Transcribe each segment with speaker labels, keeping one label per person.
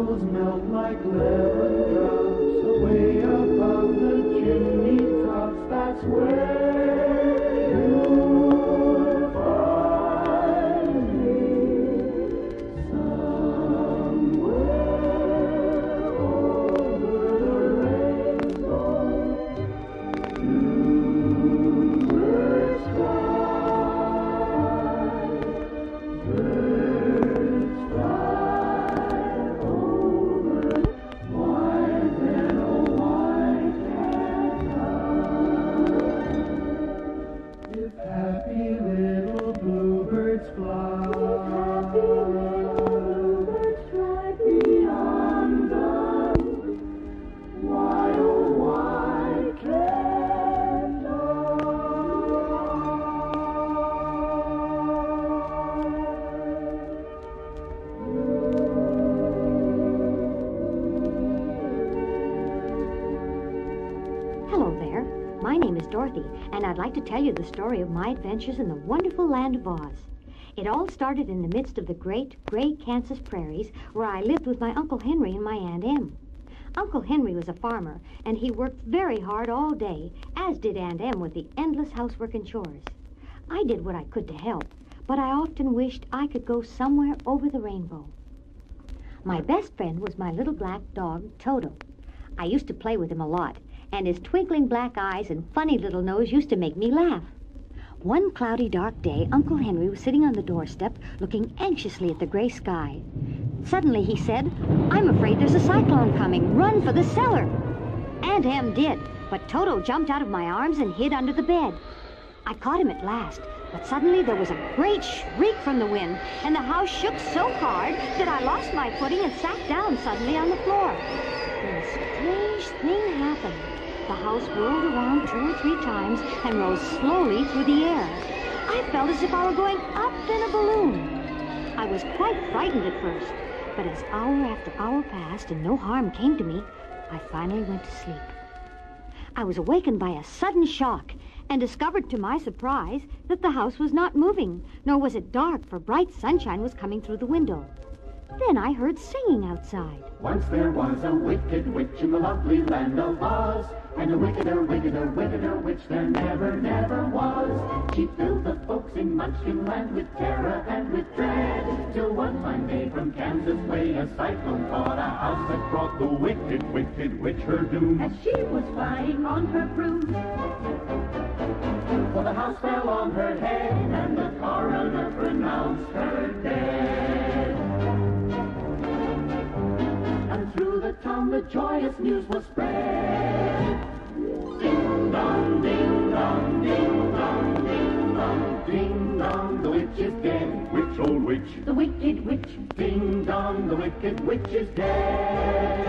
Speaker 1: sparkles melt like lemon drops away above the chimney tops. That's where you'll find me, somewhere over the rainbow. Bluebirds fly, birds fly over white and a white cat. If happy little bluebirds fly, beyond the wild white cat.
Speaker 2: Hello there. My name is Dorothy, and I'd like to tell you the story of my adventures in the wonderful land of Oz. It all started in the midst of the great, gray Kansas prairies, where I lived with my Uncle Henry and my Aunt Em. Uncle Henry was a farmer, and he worked very hard all day, as did Aunt Em with the endless housework and chores. I did what I could to help, but I often wished I could go somewhere over the rainbow. My best friend was my little black dog, Toto. I used to play with him a lot, and his twinkling black eyes and funny little nose used to make me laugh. One cloudy, dark day, Uncle Henry was sitting on the doorstep, looking anxiously at the gray sky. Suddenly he said, "I'm afraid there's a cyclone coming. Run for the cellar." Aunt Em did, but Toto jumped out of my arms and hid under the bed. I caught him at last, but suddenly there was a great shriek from the wind, and the house shook so hard that I lost my footing and sat down suddenly on the floor. Then a strange thing happened. The house whirled around 2 or 3 times and rose slowly through the air. I felt as if I were going up in a balloon. I was quite frightened at first, but as hour after hour passed and no harm came to me, I finally went to sleep. I was awakened by a sudden shock and discovered to my surprise that the house was not moving, nor was it dark, for bright sunshine was coming through the window. Then I heard singing outside.
Speaker 1: Once there was a wicked witch in the lovely land of Oz, and a wickeder, wickeder, wickeder witch there never, never was. She filled the folks in Munchkin land with terror and with dread, till one fine day from Kansas way a cyclone caught a house that brought the wicked, wicked witch her doom.
Speaker 3: As she was flying on her broom,
Speaker 1: For the house fell on her head, and the coroner pronounced her dead. And through the town the joyous news was spread. Ding dong, ding dong, ding dong, ding dong, ding dong, the witch is dead. Witch, old witch,
Speaker 3: the wicked witch.
Speaker 1: ding dong, the wicked witch is dead.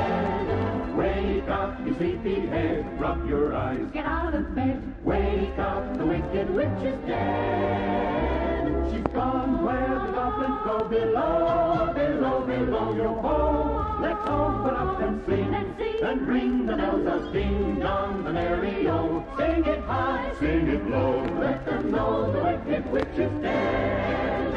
Speaker 1: Wake up, you sleepyhead, rub your eyes.
Speaker 3: Get out of bed.
Speaker 1: Wake up, the wicked witch is dead. She's gone where the goblins go below, below, below your home. Let's open up and sing, and ring the bells of ding dong, the merry-o. Sing it high, sing it low, let them know the wicked witch is dead.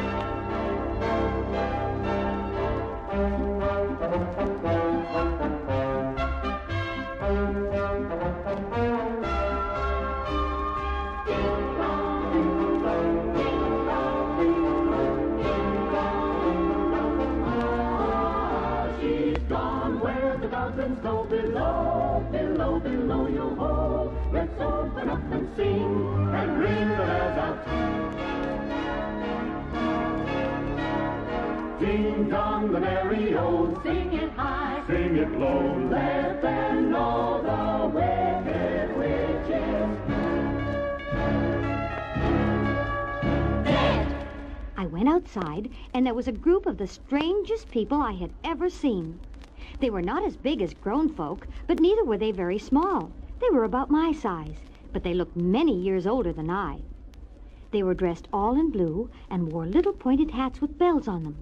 Speaker 1: Go below, below, below your hole. Let's open up and sing and ring the bells out. Ding dong, the merry-o.
Speaker 3: Sing it high,
Speaker 1: Sing it low.
Speaker 3: let them know the wicked witch is dead.
Speaker 2: I went outside, and there was a group of the strangest people I had ever seen. They were not as big as grown folk, but neither were they very small. They were about my size, but they looked many years older than I. They were dressed all in blue and wore little pointed hats with bells on them.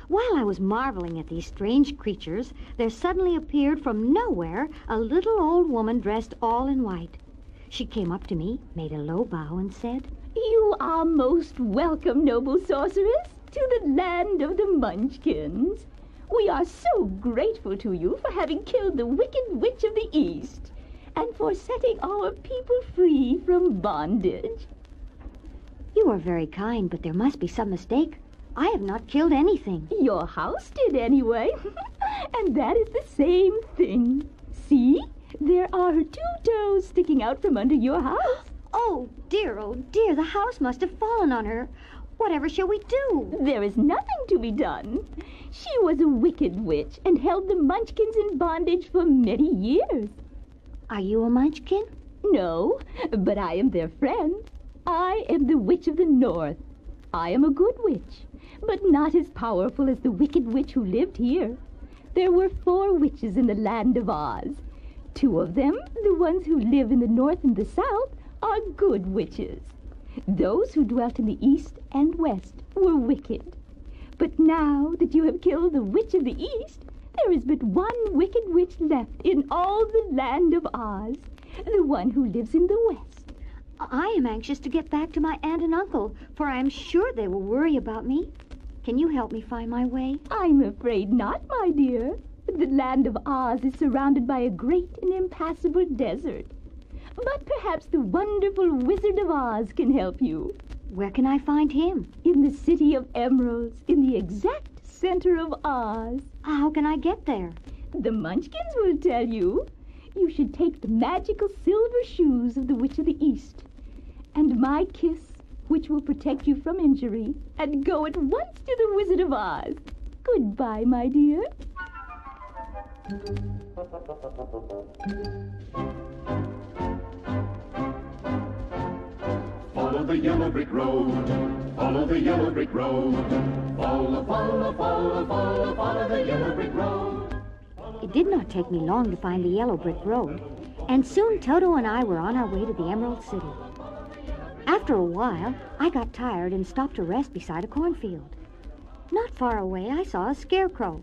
Speaker 2: While I was marveling at these strange creatures, there suddenly appeared from nowhere a little old woman dressed all in white. She came up to me, made a low bow, and said,
Speaker 4: "You are most welcome, noble sorceress, to the land of the Munchkins. We are so grateful to you for having killed the Wicked Witch of the East and for setting our people free from bondage.
Speaker 2: You are very kind, but there must be some mistake. I have not killed anything.
Speaker 4: Your house did anyway, and that is the same thing. See, there are her 2 toes sticking out from under your house.
Speaker 2: Oh, dear, the house must have fallen on her. Whatever shall we do?
Speaker 4: There is nothing to be done. She was a wicked witch and held the Munchkins in bondage for many years.
Speaker 2: Are you a Munchkin?
Speaker 4: No, but I am their friend. I am the Witch of the North. I am a good witch, but not as powerful as the wicked witch who lived here. There were 4 witches in the land of Oz. 2 of them, the ones who live in the north and the south, are good witches. Those who dwelt in the east and west were wicked. But now that you have killed the Witch of the East, there is but one wicked witch left in all the land of Oz, the one who lives in the west.
Speaker 2: I am anxious to get back to my aunt and uncle, for I am sure they will worry about me. Can you help me find my way?
Speaker 4: I'm afraid not, my dear. The land of Oz is surrounded by a great and impassable desert. But perhaps the wonderful Wizard of Oz can help you.
Speaker 2: Where can I find him?
Speaker 4: In the City of Emeralds, in the exact center of Oz.
Speaker 2: How can I get there?
Speaker 4: The Munchkins will tell you. You should take the magical silver shoes of the Witch of the East and my kiss, which will protect you from injury, and go at once to the Wizard of Oz. Goodbye, my dear.
Speaker 1: Follow the yellow brick road, follow the yellow brick road. Follow, follow, follow, follow, follow the yellow brick road.
Speaker 2: It did not take me long to find the yellow brick road, and soon Toto and I were on our way to the Emerald City. After a while, I got tired and stopped to rest beside a cornfield. Not far away, I saw a scarecrow.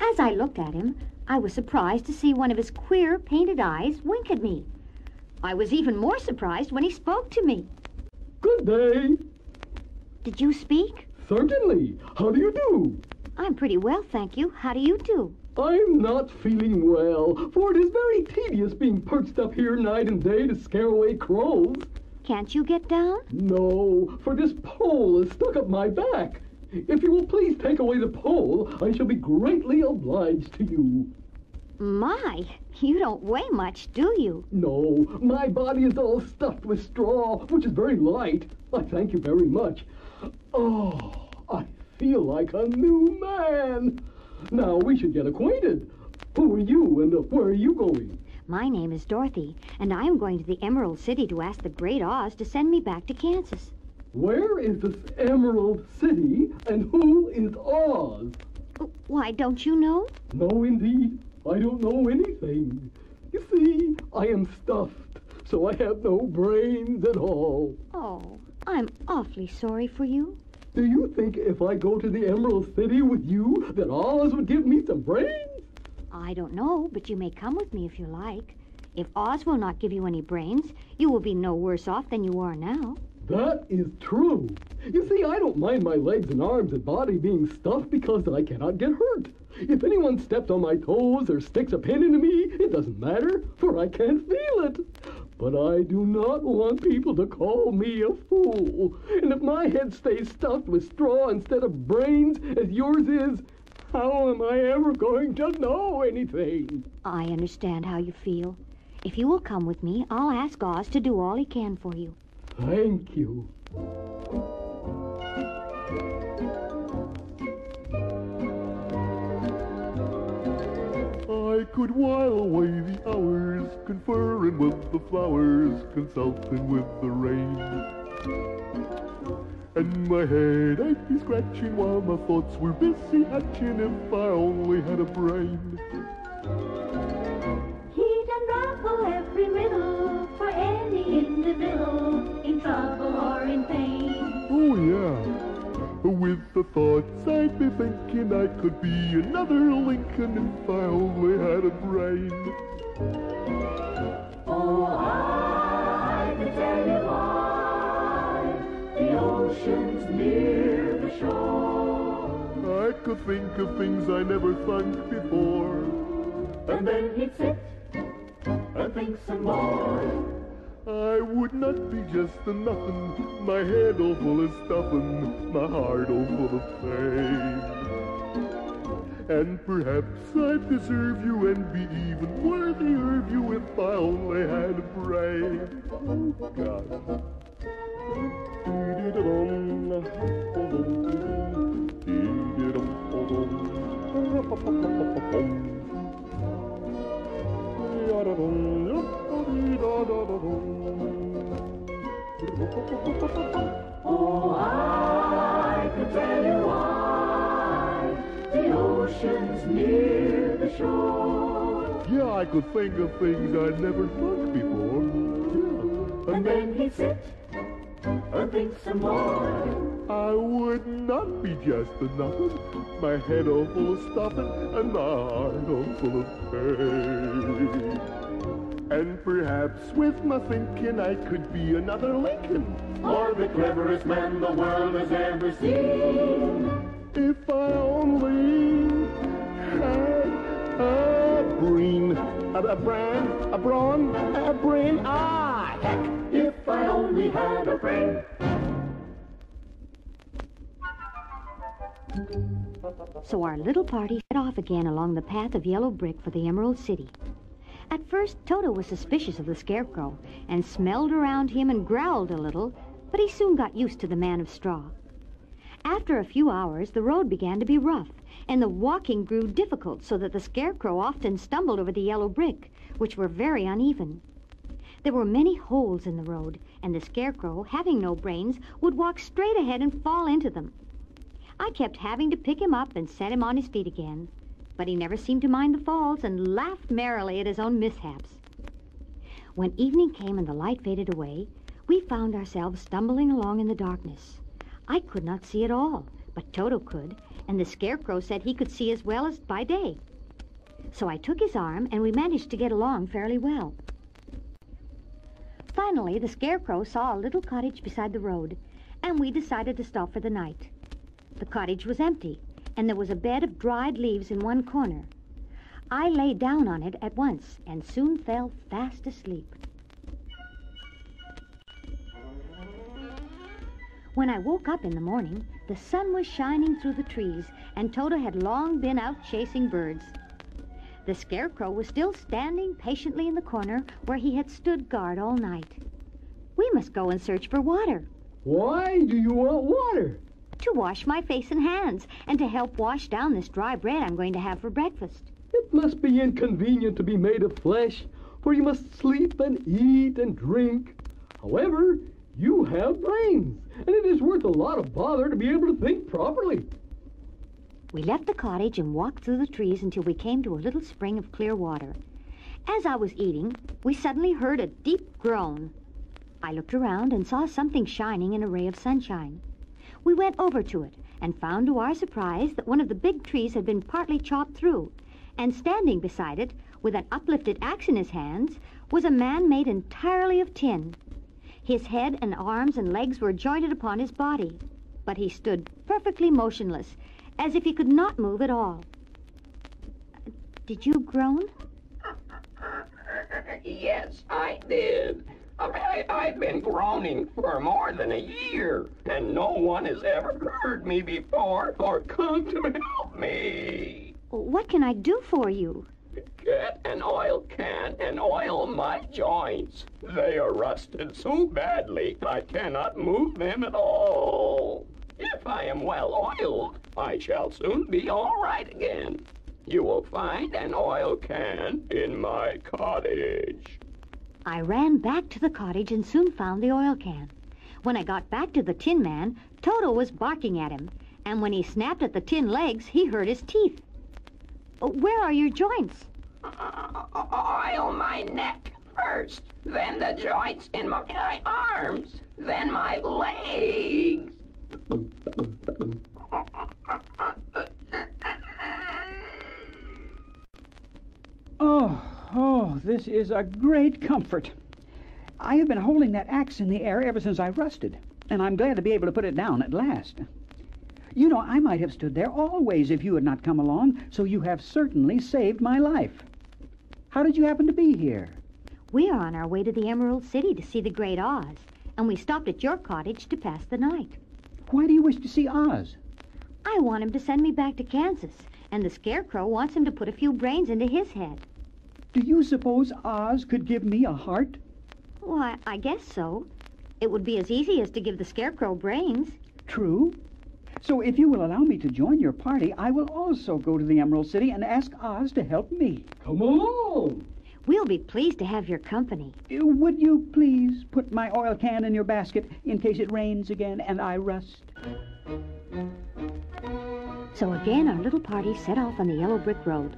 Speaker 2: As I looked at him, I was surprised to see one of his queer, painted eyes wink at me. I was even more surprised when he spoke to me.
Speaker 5: Good day.
Speaker 2: Did you speak?
Speaker 5: Certainly. How do you do?
Speaker 2: I'm pretty well, thank you. How do you do?
Speaker 5: I'm not feeling well, for it is very tedious being perched up here night and day to scare away crows.
Speaker 2: Can't you get down?
Speaker 5: No, for this pole is stuck up my back. If you will please take away the pole, I shall be greatly obliged to you.
Speaker 2: My, you don't weigh much, do you?
Speaker 5: No, my body is all stuffed with straw, which is very light. I thank you very much. Oh, I feel like a new man. Now we should get acquainted. Who are you and where are you going?
Speaker 2: My name is Dorothy, and I am going to the Emerald City to ask the Great Oz to send me back to Kansas.
Speaker 5: Where is this Emerald City, and who is Oz?
Speaker 2: Why, don't you know?
Speaker 5: No, indeed. I don't know anything. You see, I am stuffed, so I have no brains at all.
Speaker 2: Oh, I'm awfully sorry for you.
Speaker 5: Do you think if I go to the Emerald City with you that Oz would give me some brains?
Speaker 2: I don't know, but you may come with me if you like. If Oz will not give you any brains, you will be no worse off than you are now.
Speaker 5: That is true. You see, I don't mind my legs and arms and body being stuffed because I cannot get hurt. If anyone steps on my toes or sticks a pin into me, it doesn't matter, for I can't feel it. But I do not want people to call me a fool. And if my head stays stuffed with straw instead of brains, as yours is, how am I ever going to know anything?
Speaker 2: I understand how you feel. If you will come with me, I'll ask Oz to do all he can for you.
Speaker 5: Thank you.
Speaker 6: I could while away the hours, conferring with the flowers, consulting with the rain. And my head I'd be scratching while my thoughts were busy hatching if I only had a brain.
Speaker 3: He'd unravel every riddle for any individual in trouble or in pain.
Speaker 6: Oh yeah. With the thoughts I'd be thinking I could be another Lincoln if I only had a brain.
Speaker 3: Oh, I can tell you why the ocean's near the shore.
Speaker 6: I could think of things I never thunk before.
Speaker 1: And then he'd sit and think some more.
Speaker 6: I would not be just a nothing, my head all full of stuffing, my heart all full of pain. And perhaps I'd deserve you and be even worthier of you if I only had a brain. Oh, God.
Speaker 1: Oh, I could tell you why the ocean's near the shore.
Speaker 6: Yeah, I could think of things I'd never thought before. Yeah.
Speaker 1: And then he'd sit and think some more.
Speaker 6: I would not be just a nothing, my head all full of stuffing and my heart all full of pain. And perhaps with my thinking I could be another Lincoln,
Speaker 1: Or the cleverest man the world has ever seen.
Speaker 6: if I only had a brain, a brawn, a brain, heck.
Speaker 1: If I only had a brain.
Speaker 2: So our little party set off again along the path of yellow brick for the Emerald City. At first, Toto was suspicious of the Scarecrow and smelled around him and growled a little, but he soon got used to the Man of Straw. After a few hours, the road began to be rough, and the walking grew difficult so that the Scarecrow often stumbled over the yellow brick, which were very uneven. There were many holes in the road, and the Scarecrow, having no brains, would walk straight ahead and fall into them. I kept having to pick him up and set him on his feet again, but he never seemed to mind the falls and laughed merrily at his own mishaps. When evening came and the light faded away, we found ourselves stumbling along in the darkness. I could not see at all, but Toto could, and the Scarecrow said he could see as well as by day. So I took his arm, and we managed to get along fairly well. Finally, the Scarecrow saw a little cottage beside the road, and we decided to stop for the night. The cottage was empty, and there was a bed of dried leaves in one corner. I lay down on it at once and soon fell fast asleep. When I woke up in the morning, the sun was shining through the trees, and Toto had long been out chasing birds. The Scarecrow was still standing patiently in the corner where he had stood guard all night. We must go and search for water.
Speaker 5: Why do you want water?
Speaker 2: To wash my face and hands, and to help wash down this dry bread I'm going to have for breakfast.
Speaker 5: It must be inconvenient to be made of flesh, for you must sleep and eat and drink. However, you have brains, and it is worth a lot of bother to be able to think properly.
Speaker 2: We left the cottage and walked through the trees until we came to a little spring of clear water. As I was eating, we suddenly heard a deep groan. I looked around and saw something shining in a ray of sunshine. We went over to it and found to our surprise that one of the big trees had been partly chopped through, and standing beside it, with an uplifted axe in his hands, was a man made entirely of tin. His head and arms and legs were jointed upon his body, but he stood perfectly motionless, as if he could not move at all. Did you groan?
Speaker 7: Yes, I did. I've been groaning for more than a year, and no one has ever heard me before or come to help me.
Speaker 2: What can I do for you?
Speaker 7: Get an oil can and oil my joints. They are rusted so badly I cannot move them at all. If I am well oiled, I shall soon be all right again. You will find an oil can in my cottage.
Speaker 2: I ran back to the cottage and soon found the oil can. When I got back to the Tin Man, Toto was barking at him, and when he snapped at the tin legs, he hurt his teeth. Where are your joints?
Speaker 7: Oil my neck first, then the joints in my arms, then my legs.
Speaker 8: Oh, this is a great comfort. I have been holding that axe in the air ever since I rusted, and I'm glad to be able to put it down at last. You know, I might have stood there always if you had not come along, so you have certainly saved my life. How did you happen to be here?
Speaker 2: We are on our way to the Emerald City to see the Great Oz, and we stopped at your cottage to pass the night.
Speaker 8: Why do you wish to see Oz?
Speaker 2: I want him to send me back to Kansas, and the Scarecrow wants him to put a few brains into his head.
Speaker 8: Do you suppose Oz could give me a heart?
Speaker 2: Why, I guess so. It would be as easy as to give the Scarecrow brains.
Speaker 8: True. So if you will allow me to join your party, I will also go to the Emerald City and ask Oz to help me.
Speaker 5: Come along.
Speaker 2: We'll be pleased to have your company.
Speaker 8: Would you please put my oil can in your basket in case it rains again and I rust?
Speaker 2: So again our little party set off on the yellow brick road.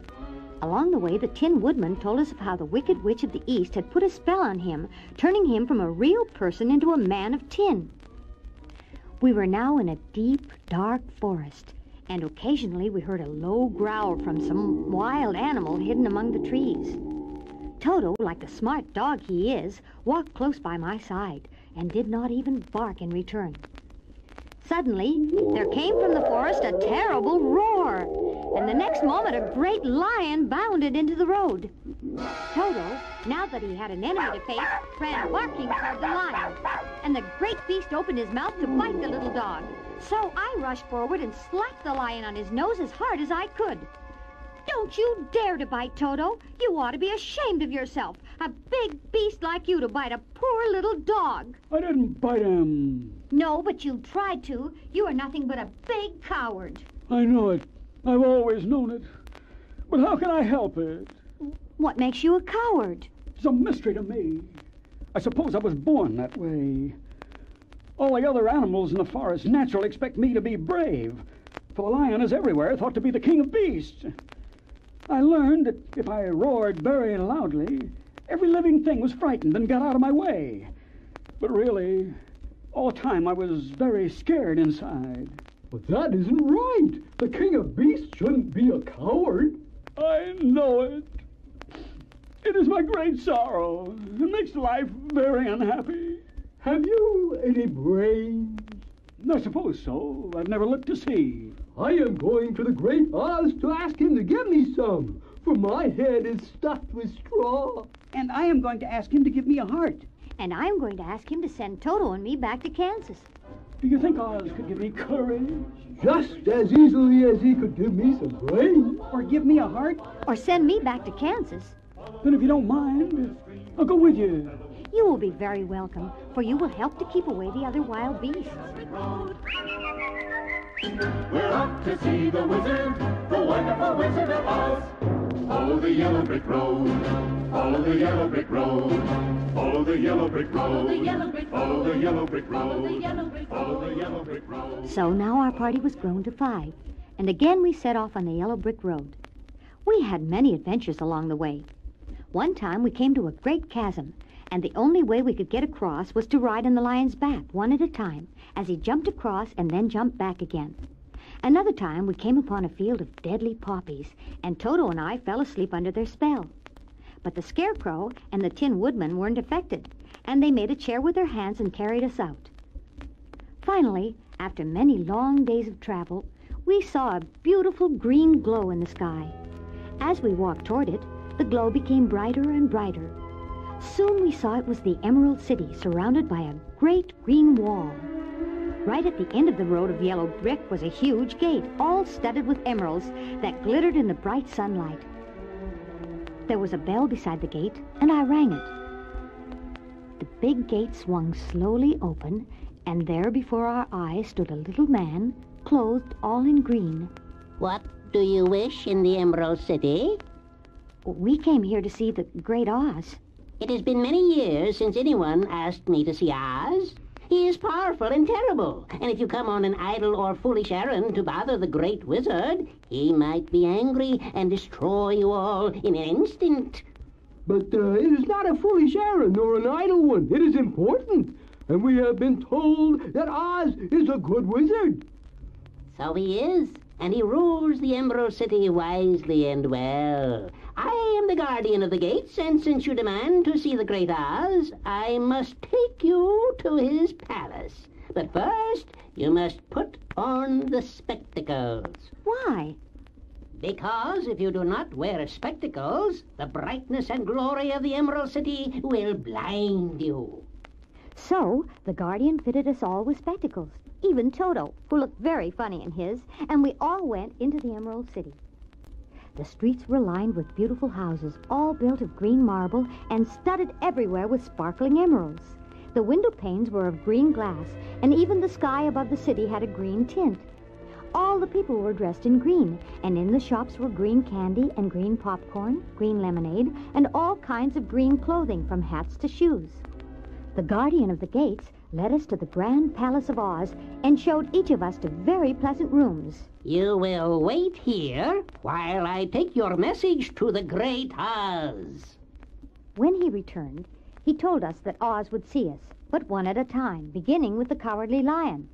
Speaker 2: Along the way, the Tin Woodman told us of how the Wicked Witch of the East had put a spell on him, turning him from a real person into a man of tin. We were now in a deep, dark forest, and occasionally we heard a low growl from some wild animal hidden among the trees. Toto, like the smart dog he is, walked close by my side and did not even bark in return. Suddenly, there came from the forest a terrible roar, and the next moment a great lion bounded into the road. Toto, now that he had an enemy to face, ran barking toward the lion, and the great beast opened his mouth to bite the little dog. So I rushed forward and slapped the lion on his nose as hard as I could. Don't you dare to bite, Toto. You ought to be ashamed of yourself. A big beast like you to bite a poor little dog.
Speaker 8: I didn't bite him.
Speaker 2: No, but you tried to. You are nothing but a big coward.
Speaker 8: I know it. I've always known it. But how can I help it?
Speaker 2: What makes you a coward?
Speaker 8: It's a mystery to me. I suppose I was born that way. All the other animals in the forest naturally expect me to be brave, for the lion is everywhere thought to be the king of beasts. I learned that if I roared very loudly, every living thing was frightened and got out of my way. But really, all the time I was very scared inside.
Speaker 5: But that isn't right. The king of beasts shouldn't be a coward.
Speaker 8: I know it. It is my great sorrow. It makes life very unhappy.
Speaker 5: Have you any brains?
Speaker 8: I suppose so. I've never looked to see.
Speaker 5: I am going to the Great Oz to ask him to give me some, for my head is stuffed with straw.
Speaker 8: And I am going to ask him to give me a heart.
Speaker 2: And I'm going to ask him to send Toto and me back to Kansas.
Speaker 8: Do you think Oz could give me courage?
Speaker 5: Just as easily as he could give me some brains.
Speaker 8: Or give me a heart?
Speaker 2: Or send me back to Kansas.
Speaker 8: Then if you don't mind, I'll go with you.
Speaker 2: You will be very welcome, for you will help to keep away the other wild beasts.
Speaker 1: We're off to see the wizard, the wonderful Wizard of Oz. Follow the yellow brick road, follow the yellow brick road, follow the yellow brick road, follow the yellow brick road, follow the yellow brick road, follow the yellow brick road, follow the yellow brick road.
Speaker 2: So now our party was grown to 5, and again we set off on the yellow brick road. We had many adventures along the way. One time we came to a great chasm, and the only way we could get across was to ride on the lion's back, one at a time, as he jumped across and then jumped back again. Another time we came upon a field of deadly poppies, and Toto and I fell asleep under their spell. But the Scarecrow and the Tin Woodman weren't affected, and they made a chair with their hands and carried us out. Finally, after many long days of travel, we saw a beautiful green glow in the sky. As we walked toward it, the glow became brighter and brighter. Soon we saw it was the Emerald City, surrounded by a great green wall. Right at the end of the road of yellow brick was a huge gate, all studded with emeralds that glittered in the bright sunlight. There was a bell beside the gate, and I rang it. The big gate swung slowly open, and there before our eyes stood a little man, clothed all in green.
Speaker 9: What do you wish in the Emerald City?
Speaker 2: We came here to see the Great Oz.
Speaker 9: It has been many years since anyone asked me to see Oz. He is powerful and terrible, and if you come on an idle or foolish errand to bother the great wizard, he might be angry and destroy you all in an instant.
Speaker 5: But it is not a foolish errand nor an idle one. It is important, and we have been told that Oz is a good wizard.
Speaker 9: So he is, and he rules the Emerald City wisely and well. I am the guardian of the gates, and since you demand to see the Great Oz, I must take you to his palace. But first, you must put on the spectacles.
Speaker 2: Why?
Speaker 9: Because if you do not wear spectacles, the brightness and glory of the Emerald City will blind you.
Speaker 2: So the Guardian fitted us all with spectacles, even Toto, who looked very funny in his, and we all went into the Emerald City. The streets were lined with beautiful houses, all built of green marble and studded everywhere with sparkling emeralds. The window panes were of green glass, and even the sky above the city had a green tint. All the people were dressed in green, and in the shops were green candy and green popcorn, green lemonade, and all kinds of green clothing, from hats to shoes. The Guardian of the Gates led us to the Grand Palace of Oz and showed each of us to very pleasant rooms.
Speaker 9: You will wait here while I take your message to the Great Oz.
Speaker 2: When he returned, he told us that Oz would see us, but one at a time, beginning with the Cowardly Lion.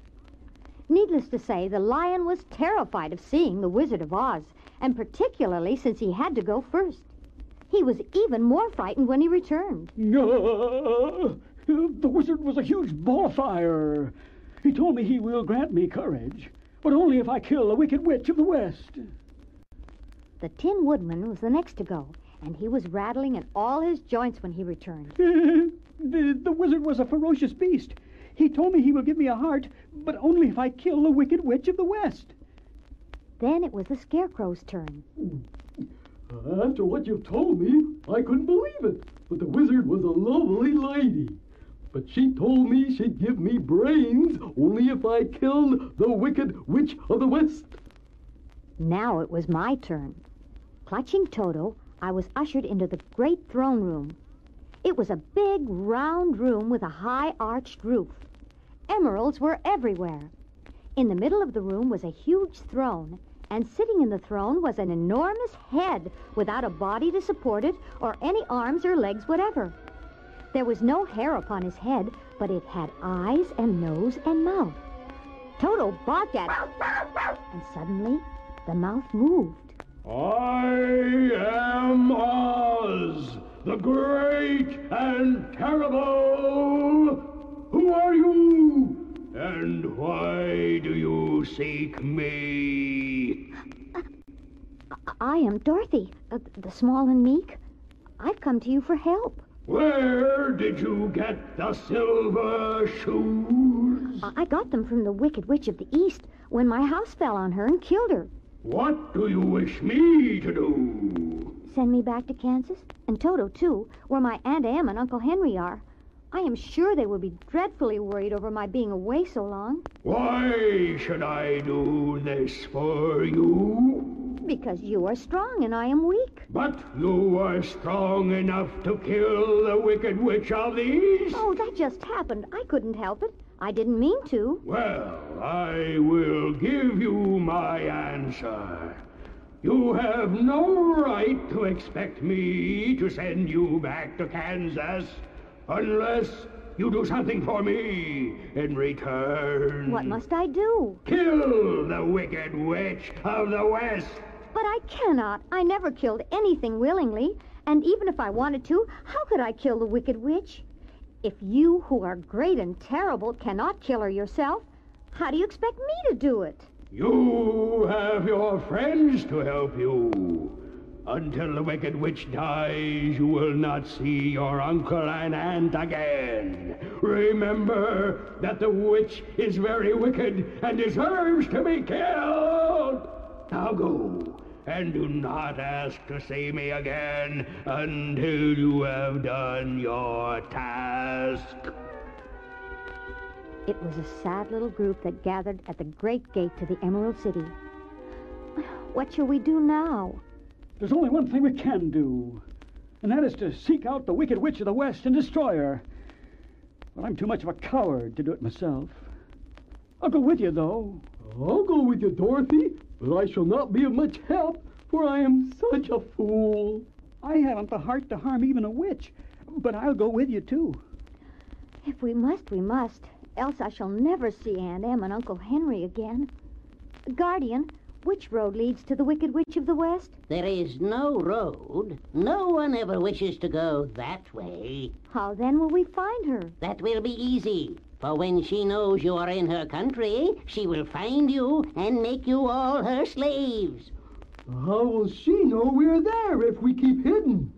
Speaker 2: Needless to say, the lion was terrified of seeing the Wizard of Oz, and particularly since he had to go first. He was even more frightened when he returned.
Speaker 8: The wizard was a huge ball of fire. He told me he will grant me courage, but only if I kill the Wicked Witch of the West.
Speaker 2: The Tin Woodman was the next to go, and he was rattling in all his joints when he returned.
Speaker 8: The wizard was a ferocious beast. He told me he will give me a heart, but only if I kill the Wicked Witch of the West.
Speaker 2: Then it was the Scarecrow's turn.
Speaker 5: After what you've told me, I couldn't believe it. But the wizard was a lovely lady. But she told me she'd give me brains only if I killed the Wicked Witch of the West.
Speaker 2: Now it was my turn. Clutching Toto, I was ushered into the great throne room. It was a big, round room with a high arched roof. Emeralds were everywhere. In the middle of the room was a huge throne, and sitting in the throne was an enormous head without a body to support it or any arms or legs whatever. There was no hair upon his head, but it had eyes and nose and mouth. Toto barked at it, and suddenly the mouth moved.
Speaker 6: I am Oz, the great and terrible. Who are you? And why do you seek me?
Speaker 2: I am Dorothy, the small and meek. I've come to you for help.
Speaker 6: Where did you get the silver shoes?
Speaker 2: I got them from the Wicked Witch of the East when my house fell on her and killed her.
Speaker 6: What do you wish me to do?
Speaker 2: Send me back to Kansas, and Toto, too, where my Aunt Em and Uncle Henry are. I am sure they would be dreadfully worried over my being away so long.
Speaker 6: Why should I do this for you?
Speaker 2: Because you are strong and I am weak.
Speaker 6: But you are strong enough to kill the Wicked Witch of the East?
Speaker 2: Oh, that just happened. I couldn't help it. I didn't mean to.
Speaker 6: Well, I will give you my answer. You have no right to expect me to send you back to Kansas unless you do something for me in return.
Speaker 2: What must I do?
Speaker 6: Kill the Wicked Witch of the West.
Speaker 2: But I cannot. I never killed anything willingly. And even if I wanted to, how could I kill the Wicked Witch? If you, who are great and terrible, cannot kill her yourself, how do you expect me to do it?
Speaker 6: You have your friends to help you. Until the Wicked Witch dies, you will not see your uncle and aunt again. Remember that the witch is very wicked and deserves to be killed. Now go, and do not ask to see me again until you have done your task.
Speaker 2: It was a sad little group that gathered at the great gate to the Emerald City. What shall we do now?
Speaker 8: There's only one thing we can do, and that is to seek out the Wicked Witch of the West and destroy her. But I'm too much of a coward to do it myself. I'll go with you, though.
Speaker 5: I'll go with you, Dorothy, but I shall not be of much help, for I am such a fool.
Speaker 8: I haven't the heart to harm even a witch, but I'll go with you, too.
Speaker 2: If we must, we must. Else I shall never see Aunt Em and Uncle Henry again. Guardian, Which road leads to the Wicked Witch of the West?
Speaker 9: There is no road. No one ever wishes to go that way.
Speaker 2: How then will we find her?
Speaker 9: That will be easy. For when she knows you are in her country, she will find you and make you all her slaves.
Speaker 5: How will she know we're there if we keep hidden?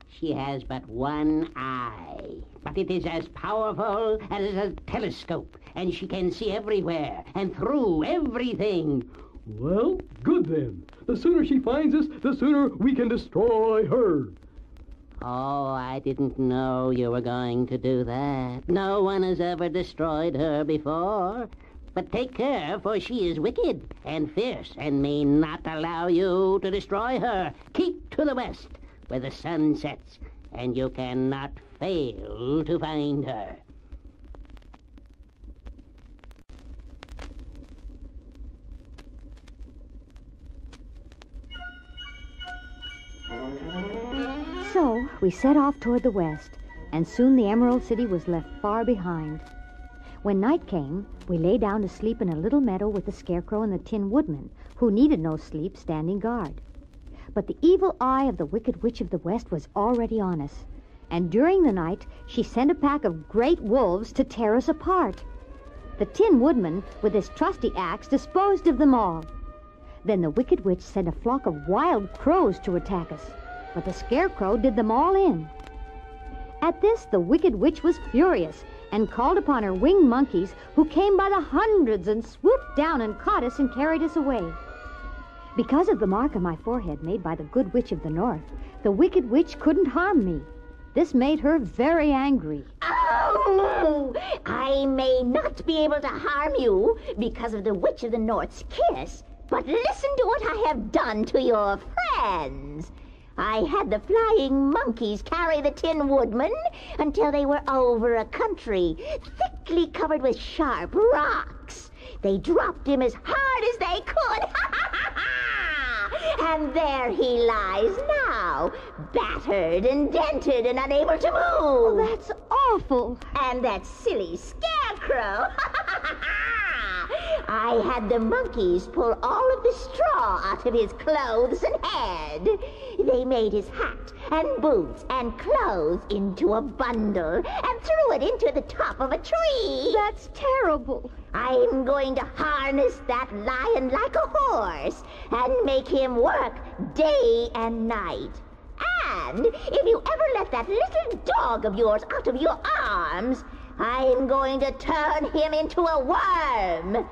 Speaker 9: She has but one eye, but it is as powerful as a telescope, and she can see everywhere and through everything.
Speaker 5: Well, good then. The sooner she finds us, the sooner we can destroy her.
Speaker 9: Oh, I didn't know you were going to do that. No one has ever destroyed her before. But take care, for she is wicked and fierce and may not allow you to destroy her. Keep to the west, where the sun sets, and you cannot fail to find her.
Speaker 2: So we set off toward the west, and soon the Emerald City was left far behind. When night came, we lay down to sleep in a little meadow with the Scarecrow and the Tin Woodman, who needed no sleep, standing guard. But the evil eye of the Wicked Witch of the West was already on us, and during the night she sent a pack of great wolves to tear us apart. The Tin Woodman, with his trusty axe, disposed of them all. Then the Wicked Witch sent a flock of wild crows to attack us, but the Scarecrow did them all in. At this, the Wicked Witch was furious and called upon her winged monkeys, who came by the hundreds and swooped down and caught us and carried us away. Because of the mark on my forehead made by the Good Witch of the North, the Wicked Witch couldn't harm me. This made her very angry.
Speaker 10: Oh, I may not be able to harm you because of the Witch of the North's kiss, but listen to what I have done to your friends. I had the flying monkeys carry the Tin Woodman until they were over a country thickly covered with sharp rocks. They dropped him as hard as they could. And there he lies now, battered and dented and unable to move.
Speaker 2: Oh, that's awful.
Speaker 10: And that silly Scarecrow. I had the monkeys pull all of the straw out of his clothes and head. They made his hat and boots and clothes into a bundle and threw it into the top of a tree.
Speaker 2: That's terrible.
Speaker 10: I'm going to harness that lion like a horse and make him work day and night. And if you ever let that little dog of yours out of your arms, I'm going to turn him into a worm.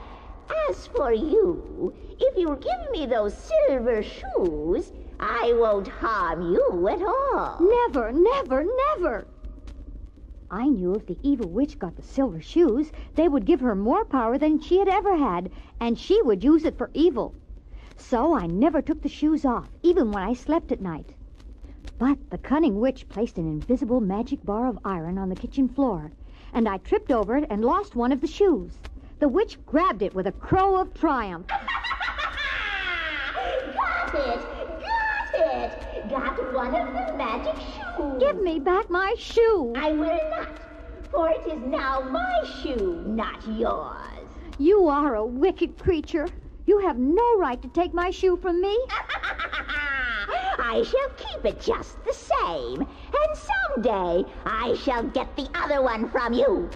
Speaker 10: As for you, if you'll give me those silver shoes, I won't harm you at all.
Speaker 2: Never, never, never. I knew if the evil witch got the silver shoes, they would give her more power than she had ever had, and she would use it for evil. So I never took the shoes off, even when I slept at night. But the cunning witch placed an invisible magic bar of iron on the kitchen floor, and I tripped over it and lost one of the shoes. The witch grabbed it with a crow of triumph.
Speaker 10: Got it! Got it! Got one of the magic shoes.
Speaker 2: Give me back my shoe.
Speaker 10: I will not, for it is now my shoe, not yours.
Speaker 2: You are a wicked creature. You have no right to take my shoe from me.
Speaker 10: I shall keep it just the same, and someday I shall get the other one from you.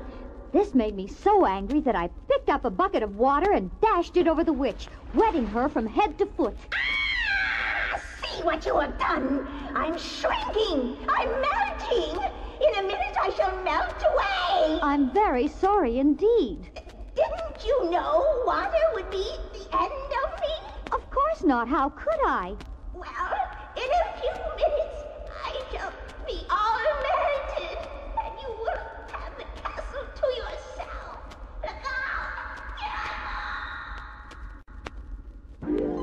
Speaker 2: This made me so angry that I picked up a bucket of water and dashed it over the witch, wetting her from head to foot.
Speaker 10: Ah! See what you have done. I'm shrinking. I'm melting. In a minute I shall melt away.
Speaker 2: I'm very sorry indeed.
Speaker 10: Didn't you know water would be the end of me?
Speaker 2: Of course not. How could I?
Speaker 10: Well, in a few minutes I shall be all melted, and you will have the castle to yourself. Look out!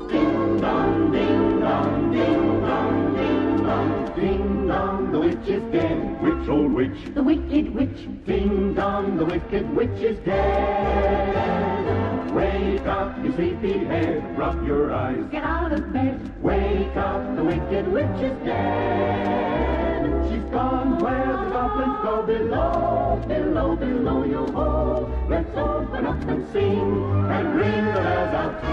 Speaker 1: Ding dong, ding dong, ding dong, ding dong, ding dong, the witch is dead. Which old witch? The wicked witch. Ding dong, the wicked witch is dead. Wake up, you sleepy head, rub your eyes, get out of bed. Wake up, the wicked witch is dead. She's gone where the goblins go below, below, below, yo ho. Let's open up and sing and ring the bells out.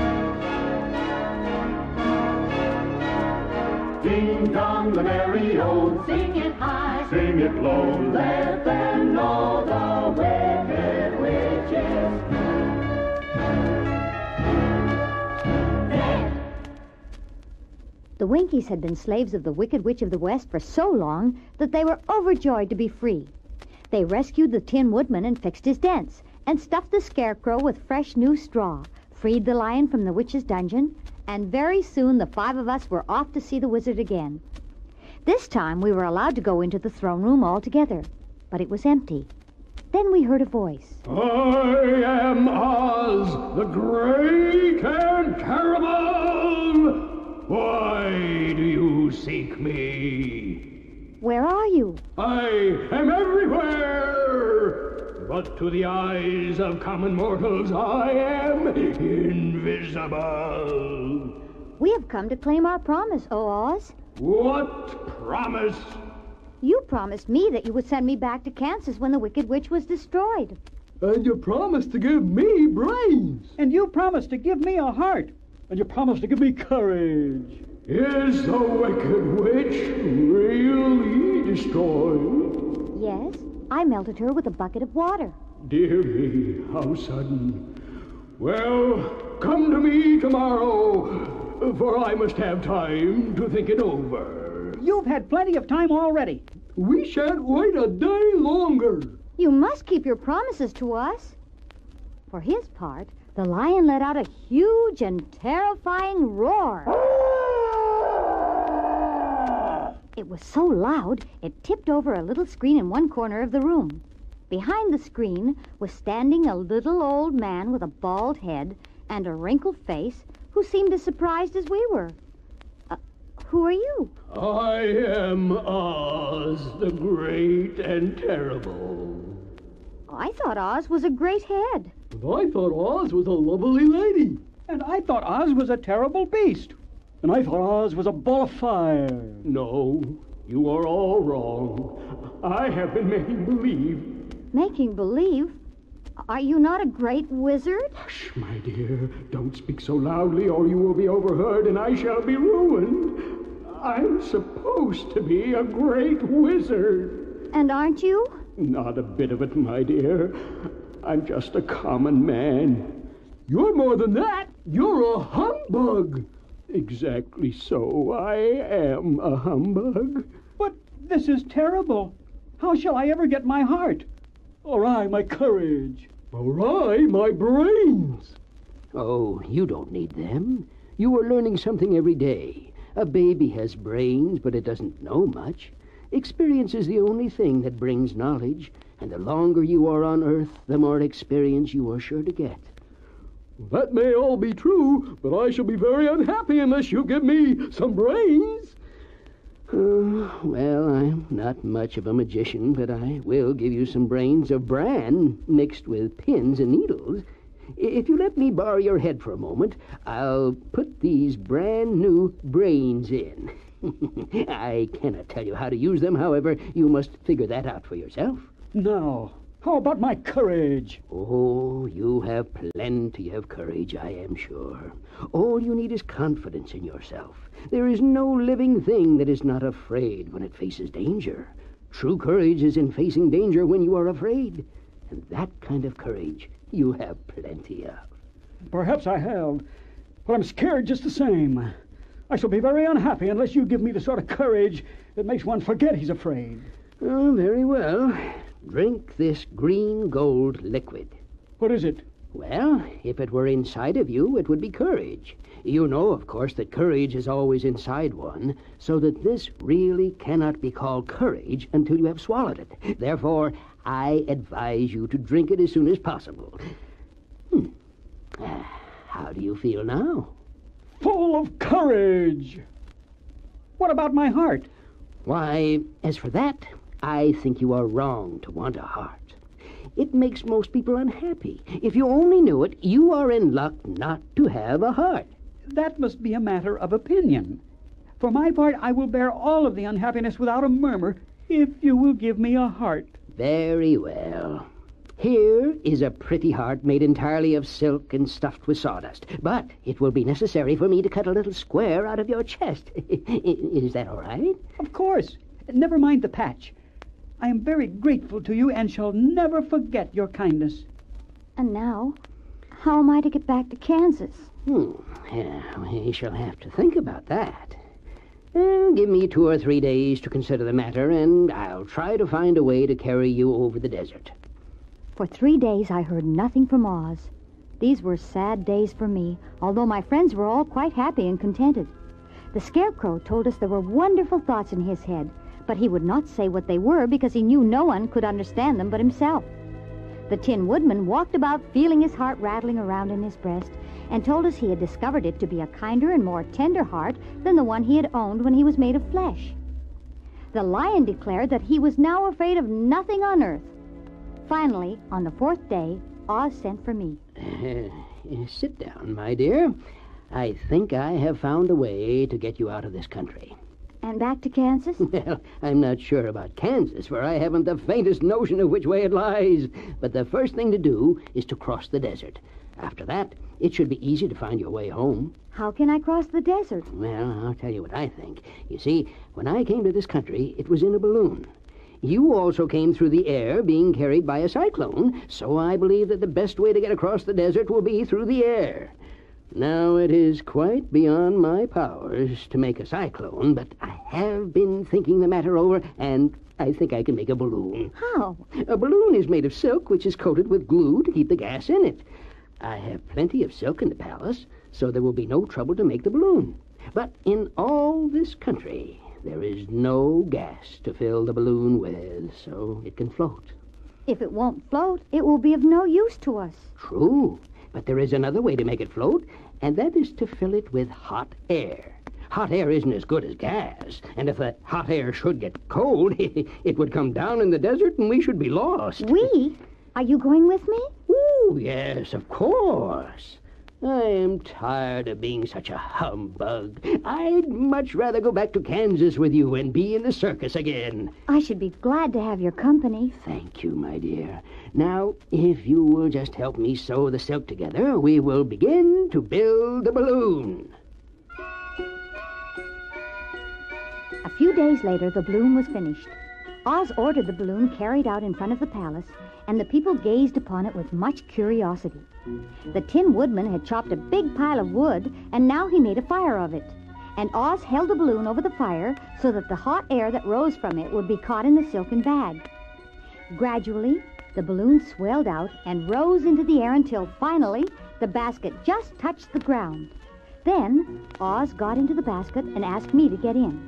Speaker 1: Ding dong, the merry ode.
Speaker 3: Sing it high,
Speaker 1: Sing it low. Let them know the wicked witch is
Speaker 3: dead.
Speaker 2: The Winkies had been slaves of the Wicked Witch of the West for so long that they were overjoyed to be free. They rescued the Tin Woodman and fixed his dents, and stuffed the Scarecrow with fresh new straw, freed the lion from the witch's dungeon, and very soon the 5 of us were off to see the wizard again. This time we were allowed to go into the throne room all together, but it was empty. Then we heard a voice.
Speaker 8: I am Oz, the great and terrible. Why do you seek me?
Speaker 2: Where are you?
Speaker 8: I am everywhere, but to the eyes of common mortals I am invisible.
Speaker 2: We have come to claim our promise, O Oz.
Speaker 8: What promise?
Speaker 2: You promised me that you would send me back to Kansas when the Wicked Witch was destroyed.
Speaker 5: And you promised to give me brains.
Speaker 8: And you promised to give me a heart. And you promised to give me courage. Is the Wicked Witch really destroyed?
Speaker 2: Yes, I melted her with a bucket of water.
Speaker 8: Dear me, how sudden. Well, come to me tomorrow, for I must have time to think it over.
Speaker 11: You've had plenty of time already.
Speaker 5: We shan't wait a day longer.
Speaker 2: You must keep your promises to us. For his part, the lion let out a huge and terrifying roar. It was so loud, it tipped over a little screen in one corner of the room. Behind the screen was standing a little old man with a bald head and a wrinkled face who seemed as surprised as we were. Who are you?
Speaker 8: I am Oz, the great and terrible.
Speaker 2: I thought Oz was a great head.
Speaker 5: And I thought Oz was a lovely lady.
Speaker 11: And I thought Oz was a terrible beast.
Speaker 8: And I thought Oz was a ball of fire. No, you are all wrong. I have been making believe.
Speaker 2: Making believe? Are you not a great wizard?
Speaker 8: Hush, my dear. Don't speak so loudly or you will be overheard and I shall be ruined. I'm supposed to be a great wizard.
Speaker 2: And aren't you?
Speaker 8: Not a bit of it, my dear. I'm just a common man.
Speaker 5: You're more than that. You're a humbug.
Speaker 8: Exactly so. I am a humbug.
Speaker 11: But this is terrible. How shall I ever get my heart?
Speaker 8: Or I my courage.
Speaker 5: Or I my brains.
Speaker 9: Oh, you don't need them. You are learning something every day. A baby has brains, but it doesn't know much. Experience is the only thing that brings knowledge, and the longer you are on Earth, the more experience you are sure to get.
Speaker 5: That may all be true, but I shall be very unhappy unless you give me some brains.
Speaker 9: Well, I'm not much of a magician, but I will give you some brains of bran mixed with pins and needles. If you let me borrow your head for a moment, I'll put these brand new brains in. I cannot tell you how to use them, however, you must figure that out for yourself.
Speaker 8: Now, how about my courage?
Speaker 9: Oh, you have plenty of courage, I am sure. All you need is confidence in yourself. There is no living thing that is not afraid when it faces danger. True courage is in facing danger when you are afraid. And that kind of courage you have plenty of.
Speaker 8: Perhaps I have, but I'm scared just the same. I shall be very unhappy unless you give me the sort of courage that makes one forget he's afraid.
Speaker 9: Oh, very well. Drink this green gold liquid.
Speaker 8: What is it?
Speaker 9: Well, if it were inside of you, it would be courage. You know, of course, that courage is always inside one, so that this really cannot be called courage until you have swallowed it. Therefore, I advise you to drink it as soon as possible. How do you feel now?
Speaker 8: Full of courage. What about my heart?
Speaker 9: Why, as for that, I think you are wrong to want a heart. It makes most people unhappy. If you only knew it, you are in luck not to have a heart.
Speaker 11: That must be a matter of opinion. For my part, I will bear all of the unhappiness without a murmur if you will give me a heart.
Speaker 9: Very well. Here is a pretty heart made entirely of silk and stuffed with sawdust. But it will be necessary for me to cut a little square out of your chest. Is that all right?
Speaker 11: Of course. Never mind the patch. I am very grateful to you and shall never forget your kindness.
Speaker 2: And now, how am I to get back to Kansas?
Speaker 9: Yeah, we shall have to think about that. Give me 2 or 3 days to consider the matter, and I'll try to find a way to carry you over the desert.
Speaker 2: For 3 days I heard nothing from Oz. These were sad days for me, although my friends were all quite happy and contented. The Scarecrow told us there were wonderful thoughts in his head, but he would not say what they were because he knew no one could understand them but himself. The Tin Woodman walked about feeling his heart rattling around in his breast and told us he had discovered it to be a kinder and more tender heart than the one he had owned when he was made of flesh. The Lion declared that he was now afraid of nothing on earth. Finally, on the 4th day, Oz sent for me.
Speaker 9: Sit down, my dear. I think I have found a way to get you out of this country.
Speaker 2: And back to Kansas?
Speaker 9: Well, I'm not sure about Kansas, for I haven't the faintest notion of which way it lies. But the first thing to do is to cross the desert. After that, it should be easy to find your way home.
Speaker 2: How can I cross the desert?
Speaker 9: Well, I'll tell you what I think. You see, when I came to this country, it was in a balloon. You also came through the air, being carried by a cyclone, so I believe that the best way to get across the desert will be through the air. Now, it is quite beyond my powers to make a cyclone, but I have been thinking the matter over, and I think I can make a balloon.
Speaker 2: How?
Speaker 9: A balloon is made of silk, which is coated with glue to keep the gas in it. I have plenty of silk in the palace, so there will be no trouble to make the balloon. But in all this country, there is no gas to fill the balloon with, so it can float.
Speaker 2: If it won't float, it will be of no use to us.
Speaker 9: True, but there is another way to make it float, and that is to fill it with hot air. Hot air isn't as good as gas, and if the hot air should get cold, it would come down in the desert and we should be lost.
Speaker 2: We? Are you going with me?
Speaker 9: Oh, yes, of course. I am tired of being such a humbug. I'd much rather go back to Kansas with you and be in the circus again.
Speaker 2: I should be glad to have your company.
Speaker 9: Thank you, my dear. Now, if you will just help me sew the silk together, we will begin to build the balloon.
Speaker 2: A few days later, the balloon was finished. Oz ordered the balloon carried out in front of the palace, and the people gazed upon it with much curiosity. The Tin Woodman had chopped a big pile of wood, and now he made a fire of it. And Oz held the balloon over the fire so that the hot air that rose from it would be caught in the silken bag. Gradually, the balloon swelled out and rose into the air until finally the basket just touched the ground. Then Oz got into the basket and asked me to get in.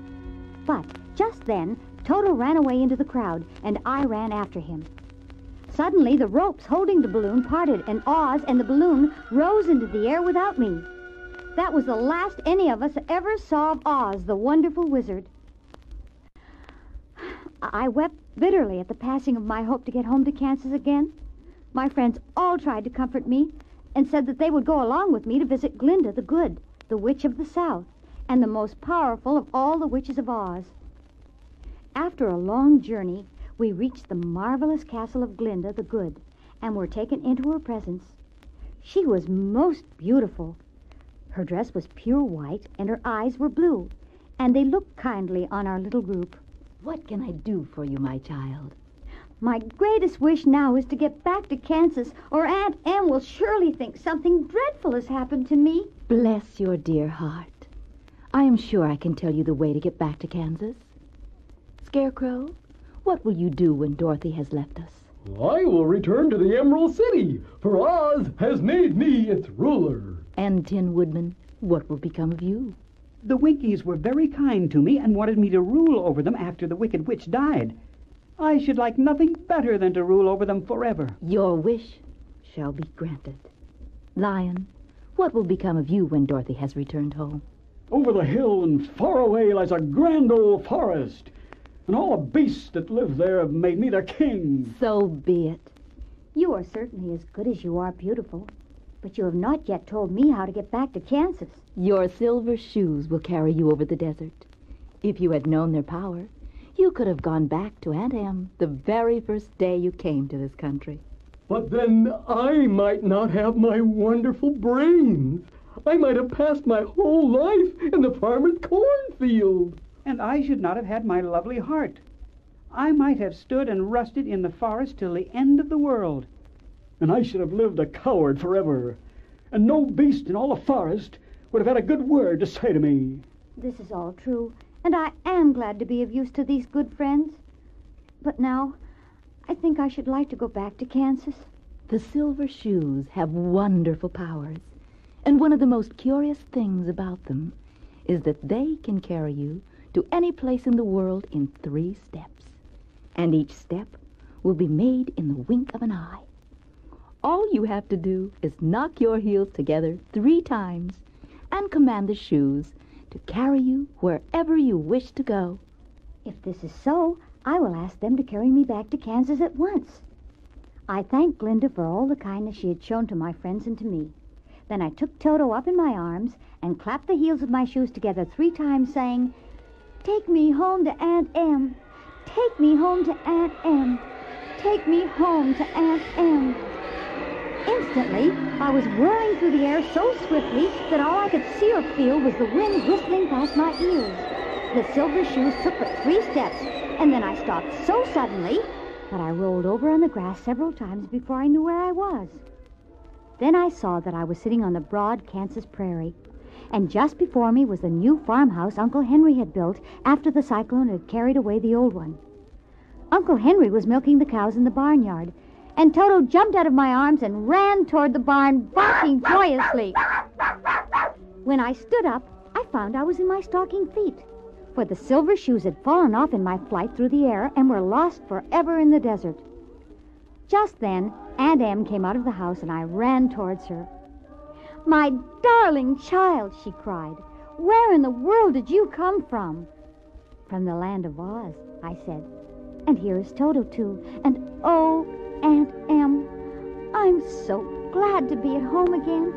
Speaker 2: But just then, Toto ran away into the crowd, and I ran after him. Suddenly, the ropes holding the balloon parted, and Oz and the balloon rose into the air without me. That was the last any of us ever saw of Oz, the wonderful wizard. I wept bitterly at the passing of my hope to get home to Kansas again. My friends all tried to comfort me and said that they would go along with me to visit Glinda the Good, the Witch of the South, and the most powerful of all the witches of Oz. After a long journey, we reached the marvelous castle of Glinda the Good and were taken into her presence. She was most beautiful. Her dress was pure white and her eyes were blue, and they looked kindly on our little group.
Speaker 4: What can I do for you, my child?
Speaker 2: My greatest wish now is to get back to Kansas, or Aunt Em will surely think something dreadful has happened to me.
Speaker 4: Bless your dear heart. I am sure I can tell you the way to get back to Kansas. Scarecrow, what will you do when Dorothy has left us?
Speaker 5: I will return to the Emerald City, for Oz has made me its ruler.
Speaker 4: And Tin Woodman, what will become of you?
Speaker 11: The Winkies were very kind to me and wanted me to rule over them after the Wicked Witch died. I should like nothing better than to rule over them forever.
Speaker 4: Your wish shall be granted. Lion, what will become of you when Dorothy has returned home?
Speaker 8: Over the hill and far away lies a grand old forest, and all the beasts that live there have made me their king.
Speaker 4: So be it.
Speaker 2: You are certainly as good as you are beautiful, but you have not yet told me how to get back to Kansas.
Speaker 4: Your silver shoes will carry you over the desert. If you had known their power, you could have gone back to Aunt Em the very first day you came to this country.
Speaker 5: But then I might not have my wonderful brains. I might have passed my whole life in the farmer's cornfield.
Speaker 11: And I should not have had my lovely heart. I might have stood and rusted in the forest till the end of the world.
Speaker 8: And I should have lived a coward forever. And no beast in all the forest would have had a good word to say to me.
Speaker 2: This is all true, and I am glad to be of use to these good friends. But now, I think I should like to go back to Kansas.
Speaker 4: The silver shoes have wonderful powers, and one of the most curious things about them is that they can carry you to any place in the world in 3 steps, and each step will be made in the wink of an eye. All you have to do is knock your heels together 3 times and command the shoes to carry you wherever you wish to go.
Speaker 2: If this is so, I will ask them to carry me back to Kansas at once. I thanked Glinda for all the kindness she had shown to my friends and to me. Then I took Toto up in my arms and clapped the heels of my shoes together 3 times, saying, "Take me home to Aunt Em. Take me home to Aunt Em. Take me home to Aunt Em." Instantly, I was whirling through the air so swiftly that all I could see or feel was the wind whistling past my ears. The silver shoes took but 3 steps, and then I stopped so suddenly that I rolled over on the grass several times before I knew where I was. Then I saw that I was sitting on the broad Kansas prairie, and just before me was the new farmhouse Uncle Henry had built after the cyclone had carried away the old one. Uncle Henry was milking the cows in the barnyard, and Toto jumped out of my arms and ran toward the barn, barking joyously. When I stood up, I found I was in my stocking feet, for the silver shoes had fallen off in my flight through the air and were lost forever in the desert. Just then, Aunt Em came out of the house, and I ran towards her. "My darling child," she cried, "where in the world did you come from?" "From the land of Oz," I said. "And here is Toto, too. And oh, Aunt Em, I'm so glad to be at home again."